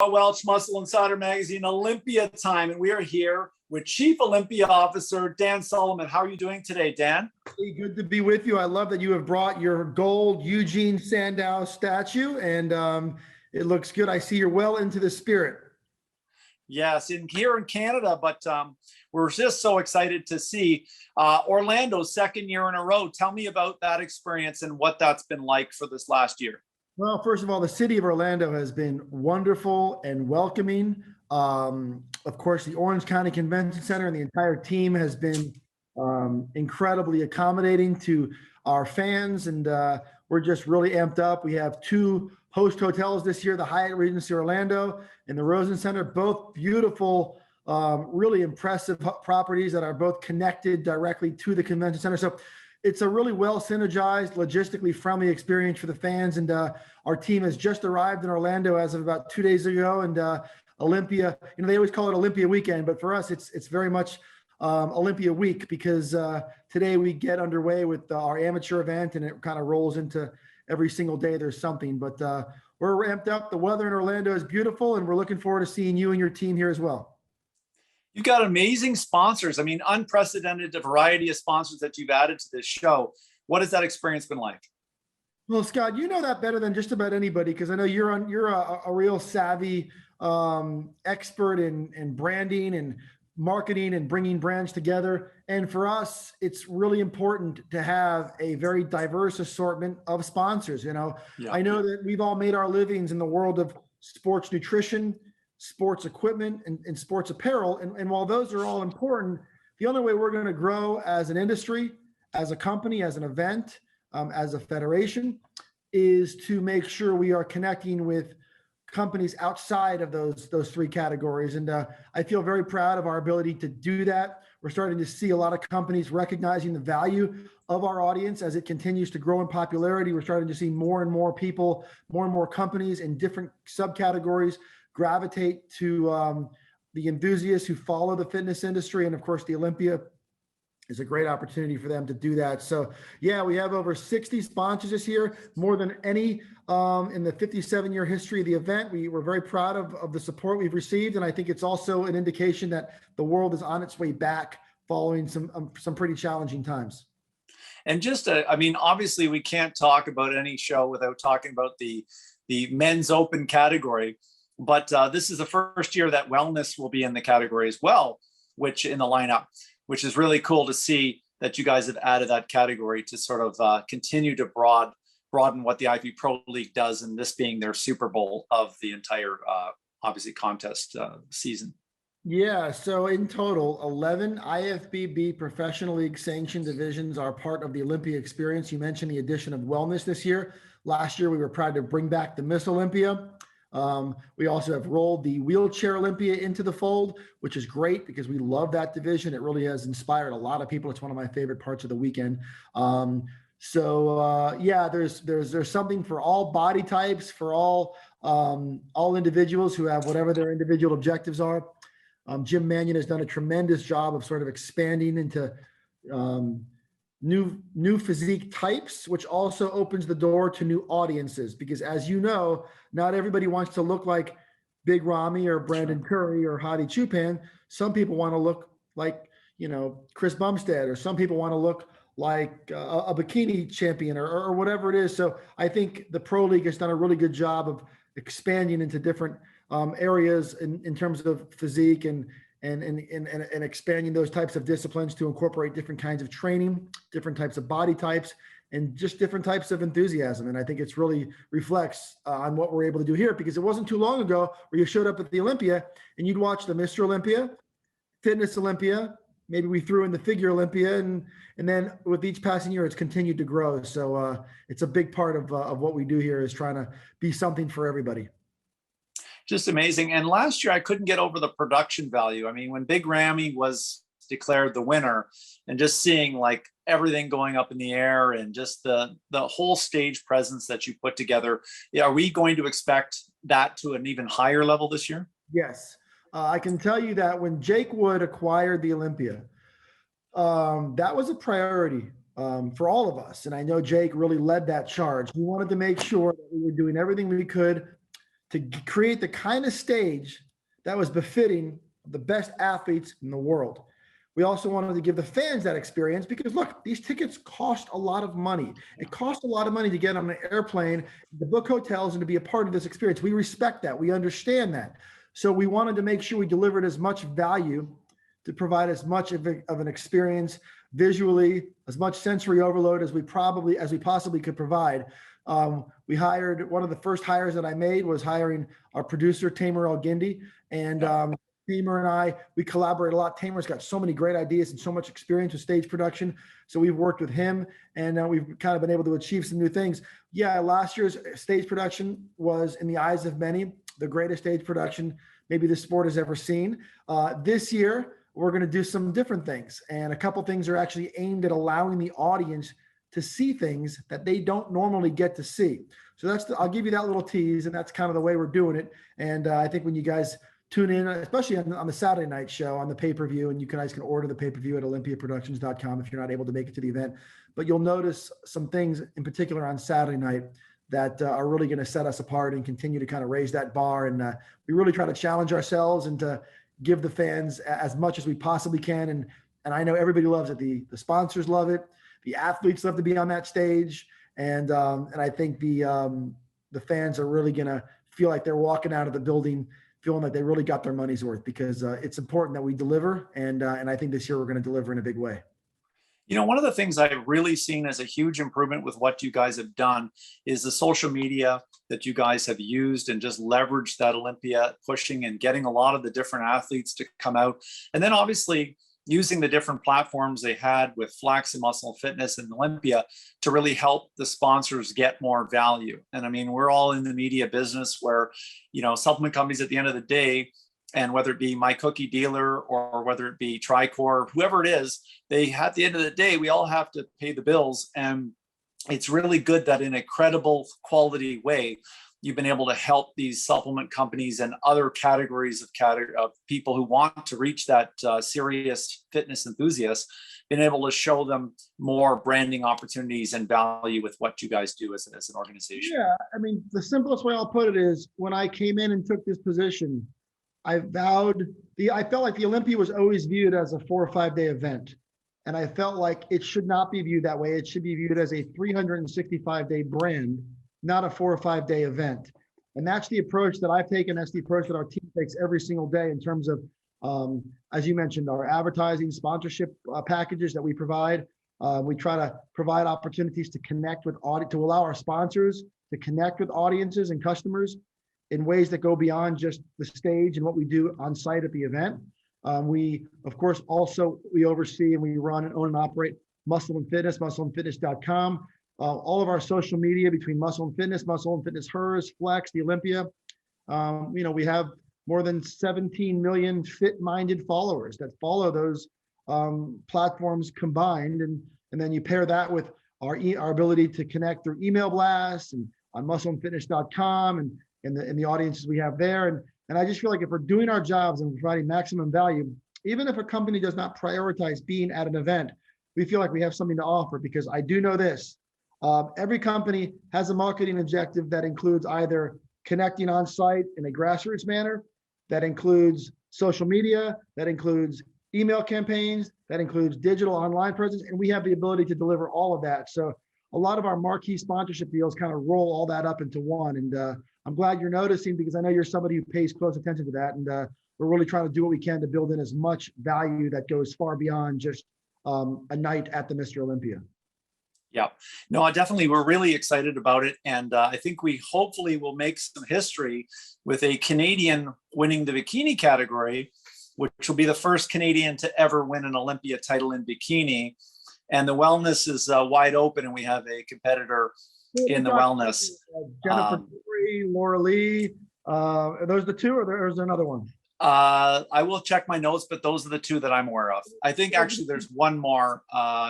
Welch, Muscle Insider Magazine, Olympia time, and we are here with Chief Olympia Officer Dan Solomon. How are you doing today, Dan? Hey, good to be with you. I love that you have brought your gold Eugene Sandow statue, and it looks good. I see you're well into the spirit. Yes, here in Canada, but we're just so excited to see Orlando's second year in a row. Tell me about that experience and what that's been like for this last year. Well, first of all, the city of Orlando has been wonderful and welcoming. Of course, the Orange County Convention Center and the entire team has been incredibly accommodating to our fans, and we're just really amped up. We have two host hotels this year, the Hyatt Regency Orlando and the Rosen Center, both beautiful, really impressive properties that are both connected directly to the convention center. So it's a really well synergized, logistically friendly experience for the fans. And our team has just arrived in Orlando as of about 2 days ago. And Olympia, they always call it Olympia weekend, but for us, it's very much Olympia week, because today we get underway with our amateur event, and it kind of rolls into every single day there's something. But we're ramped up. The weather in Orlando is beautiful, and we're looking forward to seeing you and your team here as well. You've got amazing sponsors. I mean, unprecedented variety of sponsors that you've added to this show. What has that experience been like? Well, Scott, you know that better than just about anybody, because I know you're a real savvy expert in branding and marketing and bringing brands together. And for us, it's really important to have a very diverse assortment of sponsors. Yeah. I know that we've all made our livings in the world of sports nutrition, sports equipment, and sports apparel. And while those are all important, the only way we're going to grow as an industry, as a company, as an event, as a federation, is to make sure we are connecting with companies outside of those three categories. And I feel very proud of our ability to do that. We're starting to see a lot of companies recognizing the value of our audience as it continues to grow in popularity. We're starting to see more and more people, more and more companies in different subcategories gravitate to the enthusiasts who follow the fitness industry. And of course, the Olympia is a great opportunity for them to do that. So yeah, we have over 60 sponsors this year, more than any in the 57-year history of the event. We're very proud of the support we've received. And I think it's also an indication that the world is on its way back following some pretty challenging times. And just, obviously we can't talk about any show without talking about the men's open category. But this is the first year that wellness will be in the category as well, which in the lineup, which is really cool to see that you guys have added that category to sort of continue to broaden what the IV Pro League does, and this being their Super Bowl of the entire, obviously, contest season. Yeah, so in total, 11 IFBB Professional League sanctioned divisions are part of the Olympia experience. You mentioned the addition of wellness this year. Last year, we were proud to bring back the Miss Olympia. We also have rolled the Wheelchair Olympia into the fold, which is great because we love that division. It really has inspired a lot of people. It's one of my favorite parts of the weekend. Yeah, there's something for all body types, for all individuals who have whatever their individual objectives are. Jim Mannion has done a tremendous job of sort of expanding into new physique types, which also opens the door to new audiences, because as you know, not everybody wants to look like Big Ramy or Brandon Curry or Hadi Chupan. Some people want to look like, Chris Bumstead, or some people want to look like a bikini champion or whatever it is. So I think the Pro League has done a really good job of expanding into different areas in terms of physique and expanding those types of disciplines to incorporate different kinds of training, different types of body types, and just different types of enthusiasm. And I think it's really reflects on what we're able to do here, because it wasn't too long ago where you showed up at the Olympia and you'd watch the Mr. Olympia, Fitness Olympia, maybe we threw in the Figure Olympia, and then with each passing year, it's continued to grow. So it's a big part of what we do here, is trying to be something for everybody. Just amazing. And last year, I couldn't get over the production value. I mean, when Big Ramy was declared the winner, and just seeing like everything going up in the air and just the whole stage presence that you put together, are we going to expect that to an even higher level this year? Yes. I can tell you that when Jake Wood acquired the Olympia, that was a priority for all of us. And I know Jake really led that charge. We wanted to make sure that we were doing everything we could to create the kind of stage that was befitting the best athletes in the world. We also wanted to give the fans that experience because look, these tickets cost a lot of money. It costs a lot of money to get on an airplane, to book hotels, and to be a part of this experience. We respect that. We understand that. So we wanted to make sure we delivered as much value to provide as much of an experience visually, as much sensory overload as we possibly could provide. We hired, one of the first hires that I made was hiring our producer, Tamer El-Gindi. And Tamer and I, we collaborate a lot. Tamer's got so many great ideas and so much experience with stage production. So we've worked with him, and we've kind of been able to achieve some new things. Yeah, last year's stage production was, in the eyes of many, the greatest stage production maybe the sport has ever seen. This year, we're going to do some different things. And a couple things are actually aimed at allowing the audience to see things that they don't normally get to see. So I'll give you that little tease, and that's kind of the way we're doing it. And I think when you guys tune in, especially on the Saturday night show, on the pay-per-view, and you guys can order the pay-per-view at olympiaproductions.com if you're not able to make it to the event. But you'll notice some things in particular on Saturday night that are really going to set us apart and continue to kind of raise that bar. And we really try to challenge ourselves and to give the fans as much as we possibly can. And I know everybody loves it. The sponsors love it. The athletes love to be on that stage. And I think the fans are really going to feel like they're walking out of the building feeling like they really got their money's worth, because it's important that we deliver. And I think this year we're going to deliver in a big way. You know, one of the things I've really seen as a huge improvement with what you guys have done is the social media that you guys have used and just leveraged that Olympia pushing and getting a lot of the different athletes to come out. And then obviously using the different platforms they had with Flex and Muscle and Fitness and Olympia to really help the sponsors get more value. And I mean, we're all in the media business where, you know, supplement companies at the end of the day, and whether it be My Cookie Dealer or whether it be Tricor, whoever it is, at the end of the day, we all have to pay the bills. And it's really good that in a credible quality way, you've been able to help these supplement companies and other categories of people who want to reach that serious fitness enthusiast, been able to show them more branding opportunities and value with what you guys do as an organization. Yeah, I mean, the simplest way I'll put it is when I came in and took this position, I felt like the Olympia was always viewed as a 4 or 5 day event. And I felt like it should not be viewed that way. It should be viewed as a 365-day brand, not a 4 or 5 day event. And that's the approach that I've taken. That's the approach that our team takes every single day in terms of, as you mentioned, our advertising sponsorship packages that we provide. We try to provide opportunities to connect with to allow our sponsors to connect with audiences and customers in ways that go beyond just the stage and what we do on site at the event. We, of course, we oversee and we run and own and operate Muscle and Fitness, muscleandfitness.com. All of our social media between Muscle and Fitness, Hers, Flex, the Olympia. We have more than 17 million fit-minded followers that follow those platforms combined. And then you pair that with our ability to connect through email blasts and on muscleandfitness.com and the audiences we have there. And I just feel like if we're doing our jobs and providing maximum value, even if a company does not prioritize being at an event, we feel like we have something to offer, because I do know this. Every company has a marketing objective that includes either connecting on site in a grassroots manner, that includes social media, that includes email campaigns, that includes digital online presence, and we have the ability to deliver all of that. So a lot of our marquee sponsorship deals kind of roll all that up into one. And I'm glad you're noticing, because I know you're somebody who pays close attention to that. And we're really trying to do what we can to build in as much value that goes far beyond just a night at the Mr. Olympia. Yeah, no, we're really excited about it. And I think we hopefully will make some history with a Canadian winning the bikini category, which will be the first Canadian to ever win an Olympia title in bikini. And the wellness is wide open, and we have a competitor in the wellness. Jennifer Curry, Laura Lee, are those the two, or is there another one? I will check my notes, but those are the two that I'm aware of. I think actually there's one more.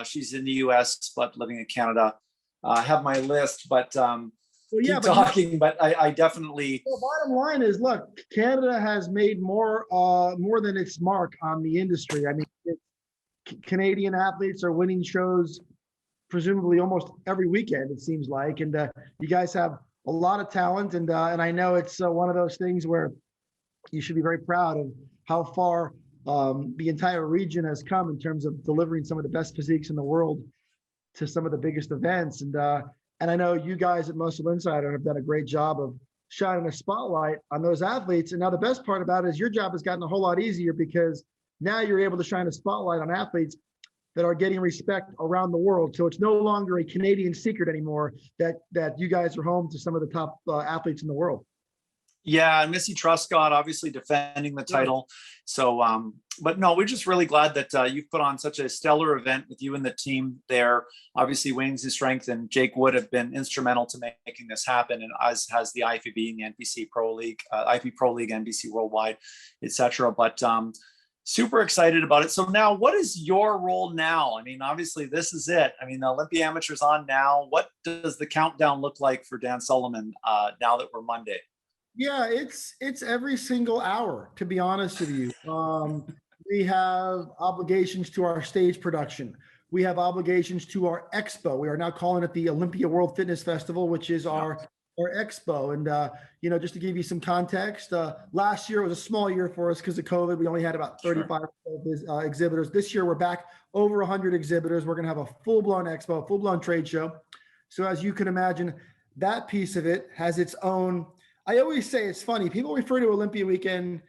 She's in the US, but living in Canada. I have my list, but I definitely. The bottom line is, look, Canada has made more than its mark on the industry. I mean, Canadian athletes are winning shows presumably almost every weekend, it seems like. And you guys have a lot of talent, and I know it's one of those things where you should be very proud of how far the entire region has come in terms of delivering some of the best physiques in the world to some of the biggest events. And I know you guys at Muscle Insider have done a great job of shining a spotlight on those athletes. And now the best part about it is your job has gotten a whole lot easier, because now you're able to shine a spotlight on athletes that are getting respect around the world. So it's no longer a Canadian secret anymore that you guys are home to some of the top athletes in the world. Yeah, and Missy Truscott obviously defending the title. So, but no, we're just really glad that you've put on such a stellar event with you and the team there. Obviously, Wayne's the Strength and Jake Wood have been instrumental to making this happen, and as has the IFBB and the NPC Pro League, IFB Pro League, NBC Worldwide, etc. But super excited about it. So now, what is your role now? I mean, obviously, this is it. I mean, the Olympia Amateur's on now. What does the countdown look like for Dan Sullivan now that we're Monday? Yeah, it's every single hour, to be honest with you. We have obligations to our stage production. We have obligations to our expo. We are now calling it the Olympia World Fitness Festival, which is our expo. And just to give you some context, last year was a small year for us because of COVID. We only had about 35 exhibitors. This year we're back over 100 exhibitors. We're going to have a full-blown expo, full-blown trade show. So as you can imagine, that piece of it has its own. I always say it's funny. People refer to Olympia Weekend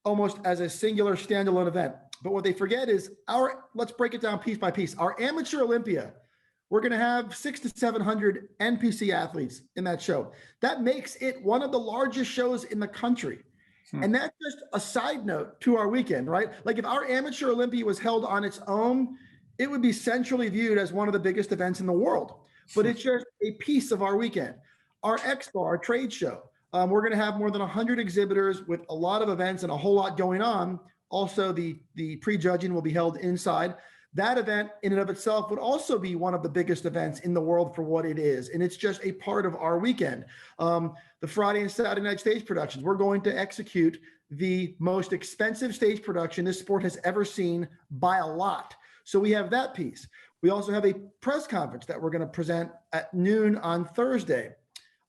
almost as a singular standalone event. But what they forget is let's break it down piece by piece. Our amateur Olympia, we're going to have 600 to 700 NPC athletes in that show. That makes it one of the largest shows in the country. And that's just a side note to our weekend, right? Like if our amateur Olympia was held on its own, it would be centrally viewed as one of the biggest events in the world. But it's just a piece of our weekend. Our expo, our trade show. We're going to have more than 100 exhibitors with a lot of events and a whole lot going on. Also, the prejudging will be held inside. That event in and of itself would also be one of the biggest events in the world for what it is. And it's just a part of our weekend. The Friday and Saturday night stage productions, we're going to execute the most expensive stage production this sport has ever seen by a lot. So we have that piece. We also have a press conference that we're going to present at noon on Thursday.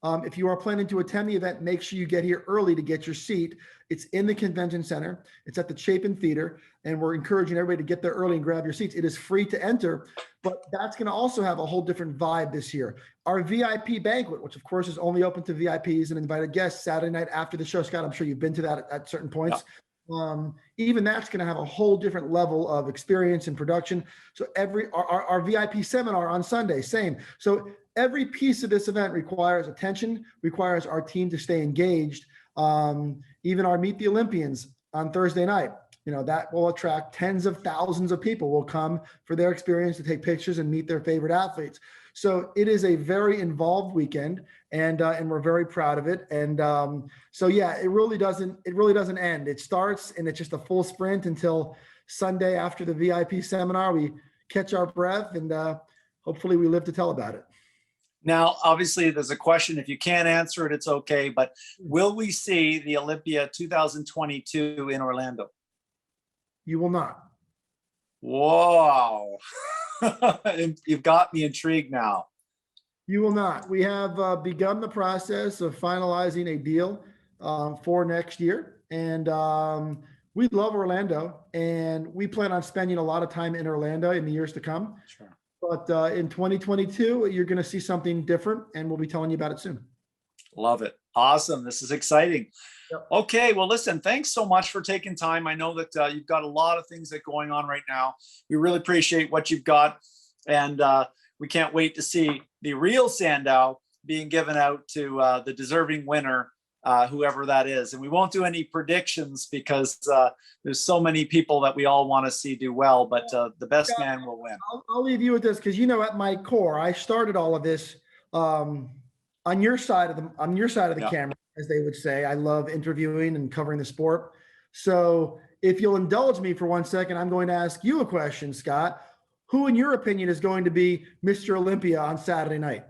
If you are planning to attend the event, make sure you get here early to get your seat. It's in the convention center. It's at the Chapin Theater, and we're encouraging everybody to get there early and grab your seats. It is free to enter, but that's going to also have a whole different vibe this year. Our VIP banquet, which of course is only open to VIPs and invited guests Saturday night after the show. Scott, I'm sure you've been to that at certain points. Yeah. Even that's going to have a whole different level of experience and production. So our VIP seminar on Sunday, same. So every piece of this event requires attention, requires our team to stay engaged. Even our Meet the Olympians on Thursday night, that will attract tens of thousands of people will come for their experience to take pictures and meet their favorite athletes. So it is a very involved weekend, and we're very proud of it. And so yeah, it really doesn't end. It starts and it's just a full sprint until Sunday after the VIP seminar. We catch our breath and hopefully we live to tell about it. Now, obviously, there's a question. If you can't answer it, it's okay. But will we see the Olympia 2022 in Orlando? You will not. Whoa. You've got me intrigued now. You will not. We have begun the process of finalizing a deal for next year. And we love Orlando, and we plan on spending a lot of time in Orlando in the years to come. Sure. But in 2022, you're going to see something different, and we'll be telling you about it soon. Love it. Awesome. This is exciting. Yep. Okay. Well, listen, thanks so much for taking time. I know that you've got a lot of things that are going on right now. We really appreciate what you've got. And we can't wait to see the real Sandow being given out to the deserving winner, whoever that is. And we won't do any predictions because there's so many people that we all want to see do well, but the best man will win. I'll leave you with this because, at my core, I started all of this on your side of the camera, as they would say. I love interviewing and covering the sport. So if you'll indulge me for 1 second, I'm going to ask you a question, Scott. Who, in your opinion, is going to be Mr. Olympia on Saturday night?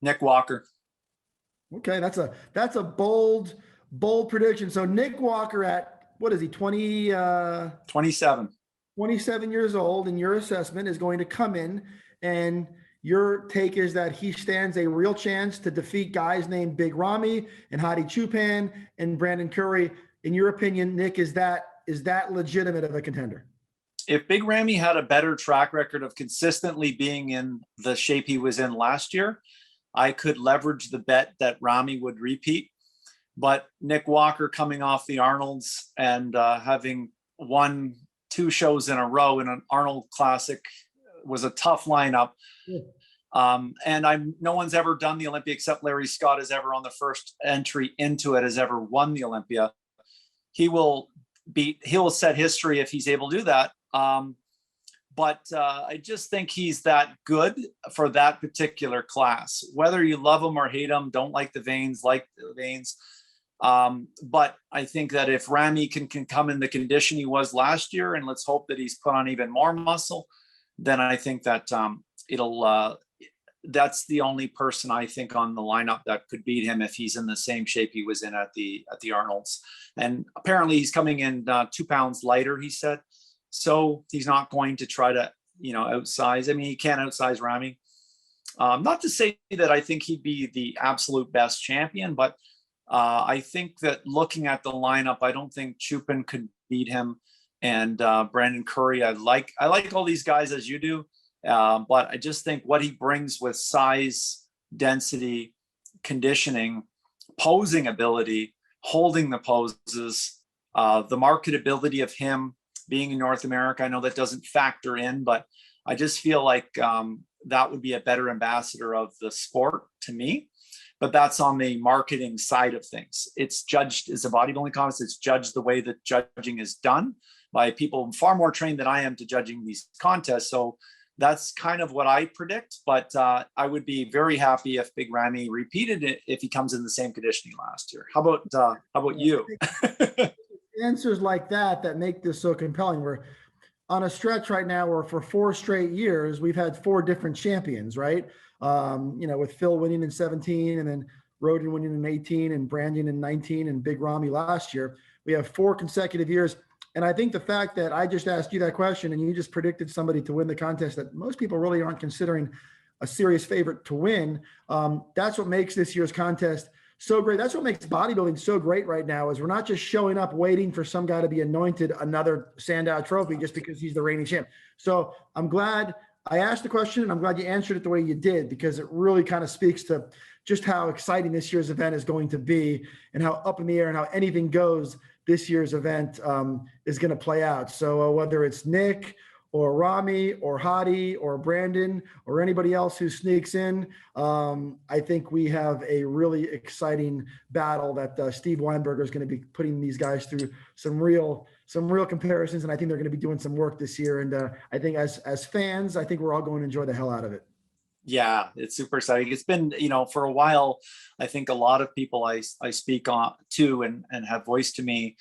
Nick Walker. Okay, that's a bold prediction. So Nick Walker at, what is he, 27 years old, in your assessment, is going to come in and Your take is that he stands a real chance to defeat guys named Big Ramy and Hadi Chupan and Brandon Curry. In your opinion, Nick, is that legitimate of a contender? If Big Ramy had a better track record of consistently being in the shape he was in last year, I could leverage the bet that Ramy would repeat. But Nick Walker coming off the Arnolds and having won 2 shows in a row in an Arnold Classic was a tough lineup. Yeah. And no one's ever done the Olympia except Larry Scott has ever on the first entry into it has ever won the Olympia. He'll set history if he's able to do that. But I just think he's that good for that particular class. Whether you love him or hate him, don't like the veins, like the veins. But I think that if Ramy can come in the condition he was last year, and let's hope that he's put on even more muscle, then I think that that's the only person I think on the lineup that could beat him if he's in the same shape he was in at the Arnolds. And apparently he's coming in 2 pounds lighter, he said. So he's not going to try to, outsize. I mean, he can't outsize Ramy. Not to say that I think he'd be the absolute best champion, but I think that looking at the lineup, I don't think Chupan could beat him. And Brandon Curry, I like all these guys as you do. But I just think what he brings with size, density, conditioning, posing ability, holding the poses, the marketability of him being in North America, I know that doesn't factor in, but I just feel like that would be a better ambassador of the sport to me. But that's on the marketing side of things. It's judged as a bodybuilding contest. It's judged the way that judging is done by people far more trained than I am to judging these contests. So that's kind of what I predict, but I would be very happy if Big Ramy repeated it if he comes in the same conditioning last year. How about you? Answers like that make this so compelling. We're on a stretch right now where for 4 straight years we've had 4 different champions, right? With Phil winning in 17 and then Roden winning in 18 and Brandon in 19 and Big Ramy last year. We have 4 consecutive years. And I think the fact that I just asked you that question and you just predicted somebody to win the contest that most people really aren't considering a serious favorite to win, that's what makes this year's contest so great. That's what makes bodybuilding so great right now is we're not just showing up waiting for some guy to be anointed another Sandow trophy just because he's the reigning champ. So I'm glad I asked the question and I'm glad you answered it the way you did, because it really kind of speaks to just how exciting this year's event is going to be and how up in the air and how anything goes this year's event is going to play out. So whether it's Nick or Ramy or Hadi or Brandon or anybody else who sneaks in, I think we have a really exciting battle that Steve Weinberger is going to be putting these guys through some real comparisons. And I think they're going to be doing some work this year. And I think as fans, I think we're all going to enjoy the hell out of it. Yeah, it's super exciting. It's been, for a while, I think a lot of people I speak on to and have voiced to me,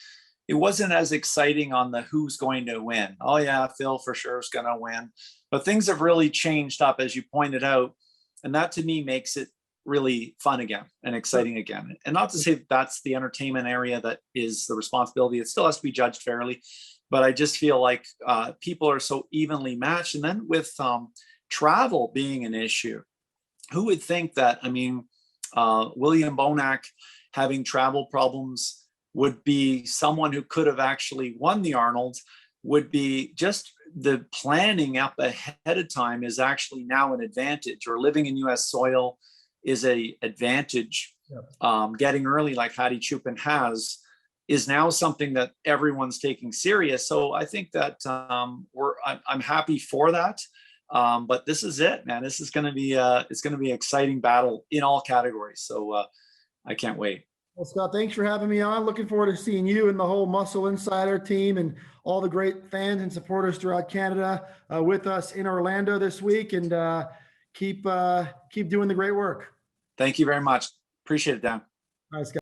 it wasn't as exciting on the who's going to win. Oh yeah, Phil for sure is going to win. But things have really changed up, as you pointed out. And that to me makes it really fun again and exciting again. And not to say that's the entertainment area that is the responsibility. It still has to be judged fairly. But I just feel like people are so evenly matched. And then with travel being an issue, who would think that, William Bonac having travel problems would be someone who could have actually won the Arnold, would be just the planning up ahead of time is actually now an advantage, or living in US soil is a advantage. Yep. Getting early like Hadi Chupan has is now something that everyone's taking serious. So I think that I'm happy for that. But this is it, man. This is going to be it's going to be an exciting battle in all categories. So I can't wait. Well, Scott, thanks for having me on. Looking forward to seeing you and the whole Muscle Insider team and all the great fans and supporters throughout Canada with us in Orlando this week, and keep doing the great work. Thank you very much. Appreciate it, Dan. All right, Scott.